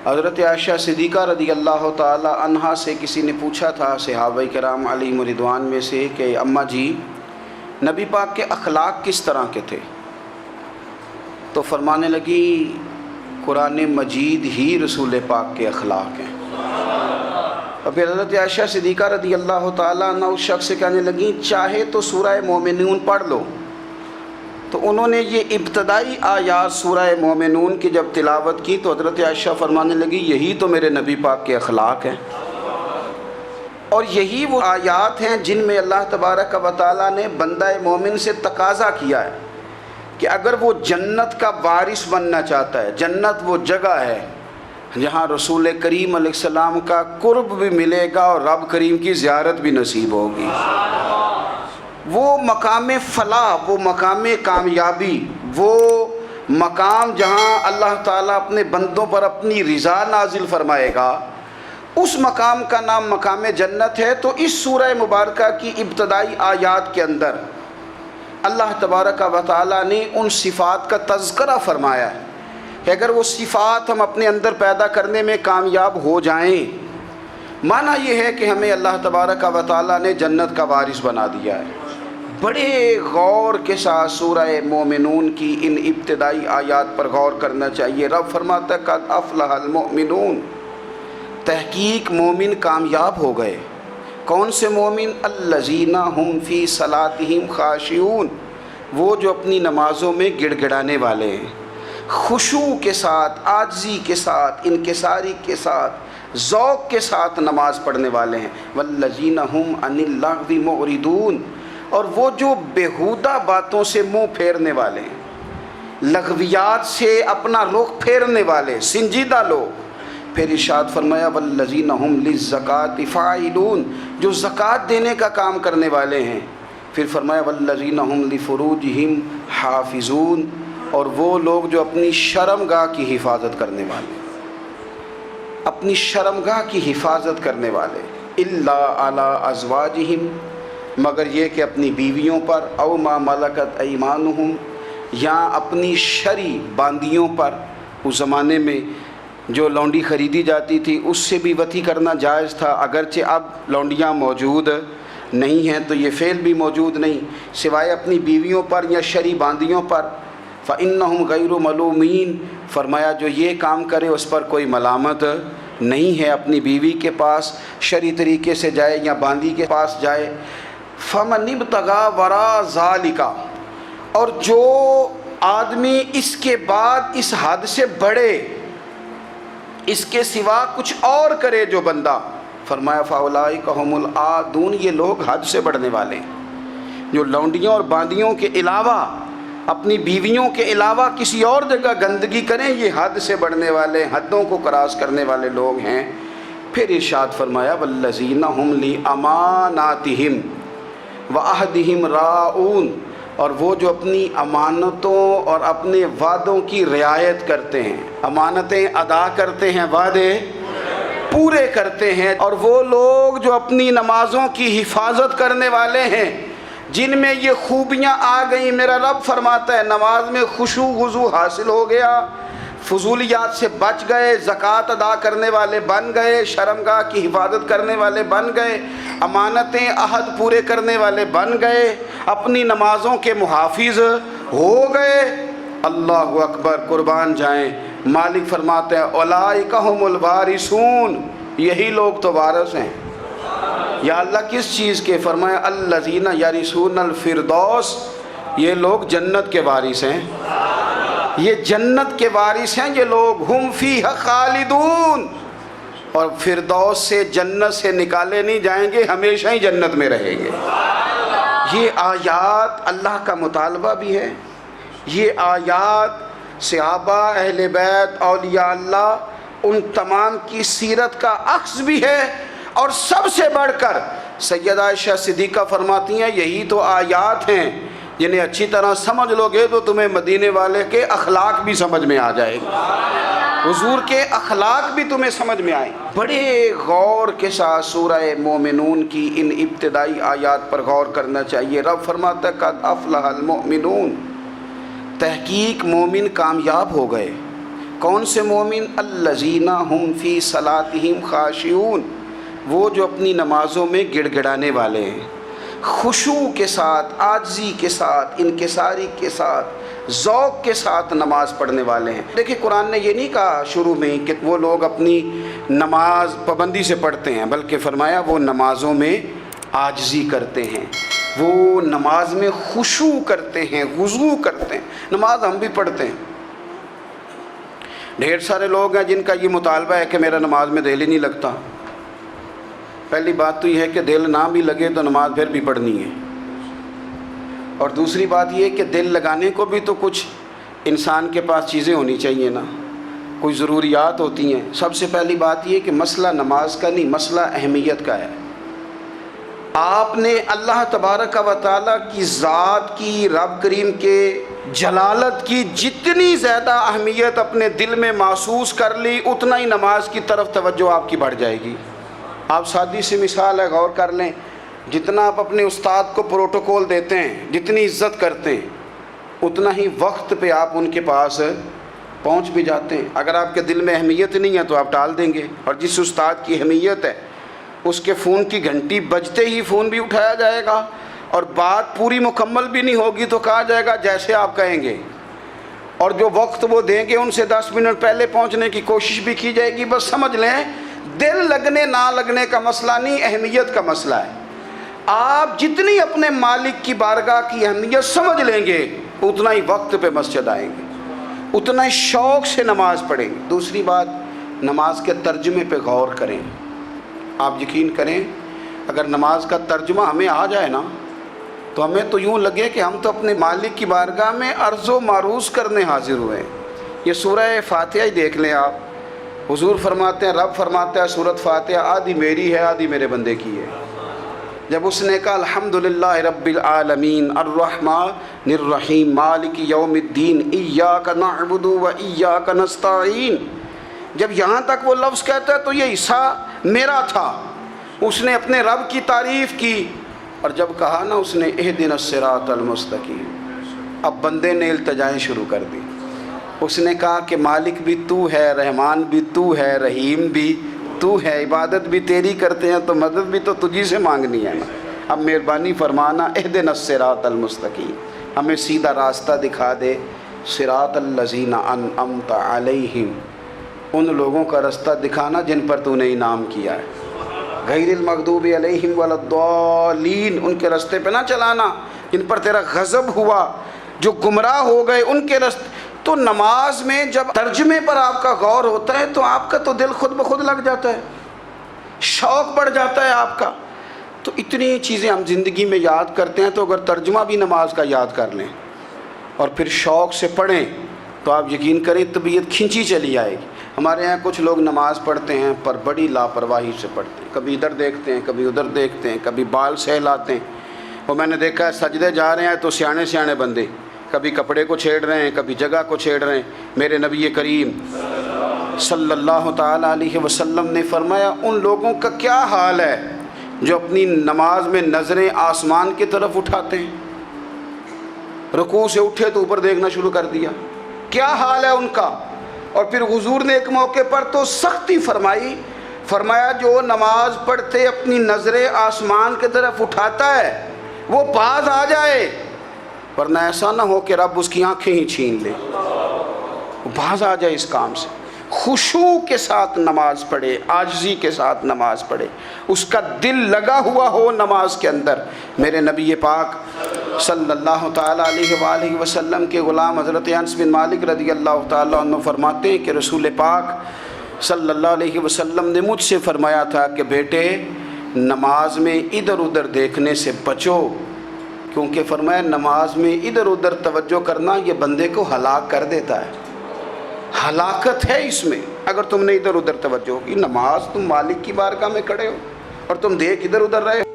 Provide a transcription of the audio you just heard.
حضرت عائشہ صدیقہ رضی اللہ تعالی عنہا سے کسی نے پوچھا تھا صحابہ کرام علیہم رضوان میں سے کہ اماں جی نبی پاک کے اخلاق کس طرح کے تھے؟ تو فرمانے لگی قرآن مجید ہی رسول پاک کے اخلاق ہیں۔ اور پھر حضرت عائشہ صدیقہ رضی اللہ تعالیٰ عنہ اس شخص سے کہنے لگیں چاہے تو سورہ مومنون پڑھ لو۔ تو انہوں نے یہ ابتدائی آیات سورہ مومنون کی جب تلاوت کی تو حضرت عائشہ فرمانے لگی یہی تو میرے نبی پاک کے اخلاق ہیں، اور یہی وہ آیات ہیں جن میں اللہ تبارک و تعالیٰ نے بندہ مومن سے تقاضا کیا ہے کہ اگر وہ جنت کا وارث بننا چاہتا ہے، جنت وہ جگہ ہے جہاں رسول کریم علیہ السلام کا قرب بھی ملے گا اور رب کریم کی زیارت بھی نصیب ہوگی، وہ مقام فلاح، وہ مقام کامیابی، وہ مقام جہاں اللہ تعالیٰ اپنے بندوں پر اپنی رضا نازل فرمائے گا، اس مقام کا نام مقام جنت ہے۔ تو اس سورہ مبارکہ کی ابتدائی آیات کے اندر اللہ تبارک و تعالیٰ نے ان صفات کا تذکرہ فرمایا ہے کہ اگر وہ صفات ہم اپنے اندر پیدا کرنے میں کامیاب ہو جائیں، معنی یہ ہے کہ ہمیں اللہ تبارک و تعالیٰ نے جنت کا وارث بنا دیا ہے۔ بڑے غور کے ساتھ سورہ مومنون کی ان ابتدائی آیات پر غور کرنا چاہیے۔ رب فرماتا ہے قد افلح المؤمنون، تحقیق مومن کامیاب ہو گئے۔ کون سے مومن؟ الذین ہم فی صلاتہم خاشعون، وہ جو اپنی نمازوں میں گڑ گڑانے والے ہیں، خشوع کے ساتھ، عاجزی کے ساتھ، انکساری کے ساتھ، ذوق کے ساتھ نماز پڑھنے والے ہیں۔ والذین ہم عن اللغو معرضون، اور وہ جو بیہودہ باتوں سے منہ پھیرنے والے ہیں، لغویات سے اپنا رخ پھیرنے والے سنجیدہ لوگ۔ پھر ارشاد فرمایا والذین ہم للزکاۃ فاعلون، جو زکوٰۃ دینے کا کام کرنے والے ہیں۔ پھر فرمایا والذین ہم لفروجہم حافظون، اور وہ لوگ جو اپنی شرمگاہ کی حفاظت کرنے والے، اپنی شرمگاہ کی حفاظت کرنے والے۔ الا علی ازواجہم، مگر یہ کہ اپنی بیویوں پر، او ما ملکت ایمانہم، یا اپنی شرعی باندیوں پر۔ اس زمانے میں جو لونڈی خریدی جاتی تھی اس سے بھی وطی کرنا جائز تھا، اگرچہ اب لونڈیاں موجود نہیں ہیں تو یہ فعل بھی موجود نہیں، سوائے اپنی بیویوں پر یا شرعی باندیوں پر۔ فإنہم غیر ملومین، فرمایا جو یہ کام کرے اس پر کوئی ملامت نہیں ہے، اپنی بیوی کے پاس شرعی طریقے سے جائے یا باندی کے پاس جائے۔ فمن ابتغى وراء ذلک، اور جو آدمی اس کے بعد اس حد سے بڑھے، اس کے سوا کچھ اور کرے جو بندہ، فرمایا فاولئک هم العادون، یہ لوگ حد سے بڑھنے والے ہیں، جو لونڈیوں اور باندیوں کے علاوہ، اپنی بیویوں کے علاوہ کسی اور جگہ گندگی کریں، یہ حد سے بڑھنے والے، حدوں کو کراس کرنے والے لوگ ہیں۔ پھر ارشاد فرمایا والذین هم لاماناتہم وعہدہم راعون، اور وہ جو اپنی امانتوں اور اپنے وعدوں کی رعایت کرتے ہیں، امانتیں ادا کرتے ہیں، وعدے پورے کرتے ہیں۔ اور وہ لوگ جو اپنی نمازوں کی حفاظت کرنے والے ہیں، جن میں یہ خوبیاں آ گئیں۔ میرا رب فرماتا ہے نماز میں خشوع وضو حاصل ہو گیا، فضولیات سے بچ گئے، زکوٰۃ ادا کرنے والے بن گئے، شرمگاہ کی حفاظت کرنے والے بن گئے، امانتیں عہد پورے کرنے والے بن گئے، اپنی نمازوں کے محافظ ہو گئے۔ اللہ اکبر، قربان جائیں۔ مالک فرماتے ہیں اولئک ھم الوارثون، یہی لوگ تو وارث ہیں۔ یا اللہ کس چیز کے؟ فرمایا الذین یرثون الفردوس، یہ لوگ جنت کے وارث ہیں، یہ جنت کے وارث ہیں یہ لوگ۔ ہم فیہا خالدون، اور فردوس سے، جنت سے نکالے نہیں جائیں گے، ہمیشہ ہی جنت میں رہیں گے۔ یہ آیات اللہ کا مطالبہ بھی ہے، یہ آیات صحابہ، اہل بیت، اولیاء اللہ، ان تمام کی سیرت کا عکس بھی ہے۔ اور سب سے بڑھ کر سیدہ عائشہ صدیقہ فرماتی ہیں یہی تو آیات ہیں جنہیں اچھی طرح سمجھ لو گے تو تمہیں مدینے والے کے اخلاق بھی سمجھ میں آ جائے گا، حضور کے اخلاق بھی تمہیں سمجھ میں آئیں۔ بڑے غور کے ساتھ سورہ مومنون کی ان ابتدائی آیات پر غور کرنا چاہیے۔ رب فرماتا ہے قد افلح المؤمنون، تحقیق مومن کامیاب ہو گئے۔ کون سے مومن؟ الذین هم فی صلاتہم خاشعون، وہ جو اپنی نمازوں میں گڑ گڑانے والے ہیں، خشوع کے ساتھ، عاجزی کے ساتھ، انکساری کے ساتھ، ذوق کے ساتھ نماز پڑھنے والے ہیں۔ دیکھیں قرآن نے یہ نہیں کہا شروع میں کہ وہ لوگ اپنی نماز پابندی سے پڑھتے ہیں، بلکہ فرمایا وہ نمازوں میں عاجزی کرتے ہیں، وہ نماز میں خشوع کرتے ہیں، خضوع کرتے ہیں۔ نماز ہم بھی پڑھتے ہیں، ڈھیر سارے لوگ ہیں جن کا یہ مطالبہ ہے کہ میرا نماز میں دل ہی نہیں لگتا۔ پہلی بات تو یہ ہے کہ دل نہ بھی لگے تو نماز پھر بھی پڑھنی ہے، اور دوسری بات یہ کہ دل لگانے کو بھی تو کچھ انسان کے پاس چیزیں ہونی چاہیے نا، کوئی ضروریات ہوتی ہیں۔ سب سے پہلی بات یہ کہ مسئلہ نماز کا نہیں، مسئلہ اہمیت کا ہے۔ آپ نے اللہ تبارک و تعالیٰ کی ذات کی، رب کریم کے جلالت کی جتنی زیادہ اہمیت اپنے دل میں محسوس کر لی، اتنا ہی نماز کی طرف توجہ آپ کی بڑھ جائے گی۔ آپ سادی سی مثال ہے، غور کر لیں، جتنا آپ اپنے استاد کو پروٹوکول دیتے ہیں، جتنی عزت کرتے ہیں، اتنا ہی وقت پہ آپ ان کے پاس پہنچ بھی جاتے ہیں۔ اگر آپ کے دل میں اہمیت نہیں ہے تو آپ ٹال دیں گے، اور جس استاد کی اہمیت ہے اس کے فون کی گھنٹی بجتے ہی فون بھی اٹھایا جائے گا، اور بات پوری مکمل بھی نہیں ہوگی تو کہا جائے گا جیسے آپ کہیں گے، اور جو وقت وہ دیں گے ان سے 10 منٹ پہلے پہنچنے کی کوشش بھی کی جائے گی۔ بس سمجھ لیں دل لگنے نہ لگنے کا مسئلہ نہیں، اہمیت کا مسئلہ ہے۔ آپ جتنی اپنے مالک کی بارگاہ کی اہمیت سمجھ لیں گے، اتنا ہی وقت پہ مسجد آئیں گے، اتنا ہی شوق سے نماز پڑھیں گے۔ دوسری بات، نماز کے ترجمے پہ غور کریں۔ آپ یقین کریں اگر نماز کا ترجمہ ہمیں آ جائے نا تو ہمیں تو یوں لگے کہ ہم تو اپنے مالک کی بارگاہ میں عرض و معروض کرنے حاضر ہوئے ہیں۔ یہ سورہ فاتحہ ہی دیکھ لیں آپ، حضور فرماتے ہیں، رب فرماتا ہے سورۃ فاتحہ آدھی میری ہے آدھی میرے بندے کی ہے۔ جب اس نے کہا الحمدللہ رب العالمین الرحمن الرحیم مالک یوم الدین ایاک نعبد و ایاک نستعین، جب یہاں تک وہ لفظ کہتا ہے تو یہ حصہ میرا تھا۔ اس نے اپنے رب کی تعریف کی، اور جب کہا نا اس نے اہدنا الصراط المستقیم، اب بندے نے التجائیں شروع کر دی۔ اس نے کہا کہ مالک بھی تو ہے، رحمان بھی تو ہے، رحیم بھی تو ہے، عبادت بھی تیری کرتے ہیں تو مدد بھی تو تجھی سے مانگنی ہے نا۔ اب مہربانی فرمانا اہدنا الصراط المستقیم، ہمیں سیدھا راستہ دکھا دے، صراط الذین انعمت علیہم، ان لوگوں کا راستہ دکھانا جن پر تو نے انعام کیا ہے، غیر المغضوب علیہم ولا الضالین، ان کے راستے پہ نہ چلانا جن پر تیرا غضب ہوا، جو گمراہ ہو گئے ان کے راستے۔ تو نماز میں جب ترجمے پر آپ کا غور ہوتا ہے تو آپ کا تو دل خود بخود لگ جاتا ہے، شوق بڑھ جاتا ہے آپ کا۔ تو اتنی چیزیں ہم زندگی میں یاد کرتے ہیں، تو اگر ترجمہ بھی نماز کا یاد کر لیں اور پھر شوق سے پڑھیں تو آپ یقین کریں طبیعت کھنچی چلی آئے گی۔ ہمارے یہاں کچھ لوگ نماز پڑھتے ہیں پر بڑی لاپرواہی سے پڑھتے ہیں، کبھی ادھر دیکھتے ہیں کبھی ادھر دیکھتے ہیں، کبھی بال سہلاتے ہیں۔ وہ میں نے دیکھا ہے سجدے جا رہے ہیں تو سیانے سیانے بندے کبھی کپڑے کو چھیڑ رہے ہیں کبھی جگہ کو چھیڑ رہے ہیں۔ میرے نبی کریم صلی اللہ تعالیٰ علیہ وسلم نے فرمایا ان لوگوں کا کیا حال ہے جو اپنی نماز میں نظریں آسمان کی طرف اٹھاتے ہیں، رکوع سے اٹھے تو اوپر دیکھنا شروع کر دیا، کیا حال ہے ان کا۔ اور پھر حضور نے ایک موقع پر تو سختی فرمائی، فرمایا جو نماز پڑھتے اپنی نظریں آسمان کی طرف اٹھاتا ہے وہ باز آ جائے، ورنہ ایسا نہ ہو کہ رب اس کی آنکھیں ہی چھین لے، وہ باز آ جائے اس کام سے۔ خشوع کے ساتھ نماز پڑھے، عاجزی کے ساتھ نماز پڑھے، اس کا دل لگا ہوا ہو نماز کے اندر۔ میرے نبی پاک صلی اللہ تعالیٰ علیہ وآلہ وسلم کے غلام حضرت انس بن مالک رضی اللہ تعالیٰ عنہ فرماتے ہیں کہ رسول پاک صلی اللہ علیہ وسلم نے مجھ سے فرمایا تھا کہ بیٹے نماز میں ادھر ادھر دیکھنے سے بچو، کیونکہ فرمایا نماز میں ادھر ادھر توجہ کرنا یہ بندے کو ہلاک کر دیتا ہے، ہلاکت ہے اس میں اگر تم نے ادھر ادھر توجہ ہوگی۔ نماز تم مالک کی بارگاہ میں کھڑے ہو اور تم دیکھ ادھر ادھر رہے ہو۔